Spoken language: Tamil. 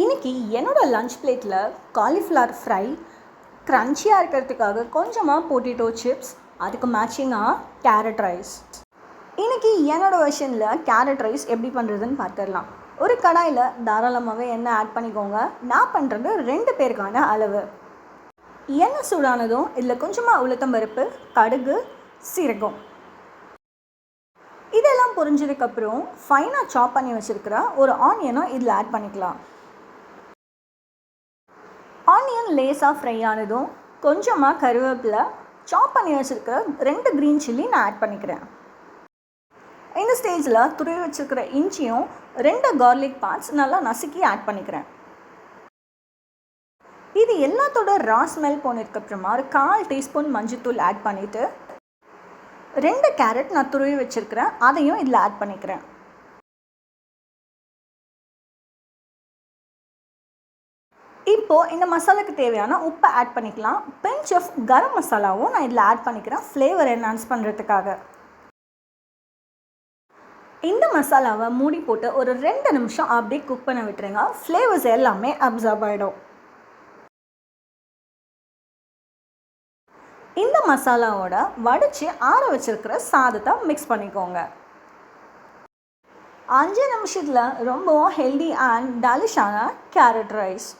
இன்றைக்கி என்னோடய லன்ச் பிளேட்டில் காலிஃப்ளவர் ஃப்ரை க்ரன்ச்சியாக இருக்கிறதுக்காக கொஞ்சமாக பொட்டேட்டோ சிப்ஸ், அதுக்கு மேட்சிங்காக கேரட் ரைஸ். இன்றைக்கி என்னோடய வெர்ஷனில் கேரட் ரைஸ் எப்படி பண்ணுறதுன்னு பார்த்துடலாம். ஒரு கடாயில் தாராளமாகவே எண்ணெய் ஆட் பண்ணிக்கோங்க. நான் பண்ணுறது 2 பேருக்கான அளவு. எண்ணெய் சூடானதும் இதில் கொஞ்சமாக உளுத்தம்பருப்பு, கடுகு, சீரகம் இதெல்லாம் பொரிஞ்சதுக்கப்புறம் ஃபைனாக சாப் பண்ணி வச்சுருக்கிற ஒரு ஆனியனும் இதில் ஆட் பண்ணிக்கலாம். ஆனியன் லேஸாக ஃப்ரை ஆனதும் கொஞ்சமாக கருவேப்பிலை, சாப் பண்ணி வச்சுருக்கிற 2 க்ரீன் சில்லி நான் ஆட் பண்ணிக்கிறேன். இந்த ஸ்டேஜில் துருவி வச்சுருக்கிற இஞ்சியும் 2 கார்லிக் பார்ட்ஸ் நல்லா நசுக்கி ஆட் பண்ணிக்கிறேன். இது எல்லாத்தோட ரா ஸ்மெல் போனதுக்கப்புறமா ஒரு 1/4 டீஸ்பூன் மஞ்சள்தூள் ஆட் பண்ணிவிட்டு 2 கேரட் நான் துருவி வச்சுருக்கிறேன், அதையும் இதில் ஆட் பண்ணிக்கிறேன். இப்போது இந்த மசாலாவுக்கு தேவையான உப்பை ஆட் பண்ணிக்கலாம். பிஞ்ச் ஆஃப் கரம் மசாலாவும் நான் இதில் ஆட் பண்ணிக்கிறேன், ஃப்ளேவர் என்ஹான்ஸ் பண்ணுறதுக்காக. இந்த மசாலாவை மூடி போட்டு ஒரு 2 நிமிஷம் அப்படியே குக் பண்ண விட்டுருங்க. ஃப்ளேவர்ஸ் எல்லாமே அப்சர்வ் ஆகிடும். இந்த மசாலாவோட வடித்து ஆற வச்சுருக்கிற சாதத்தை மிக்ஸ் பண்ணிக்கோங்க. 5 நிமிஷத்தில் ரொம்பவும் ஹெல்தி அண்ட் டெலிஷான கேரட் ரைஸ்.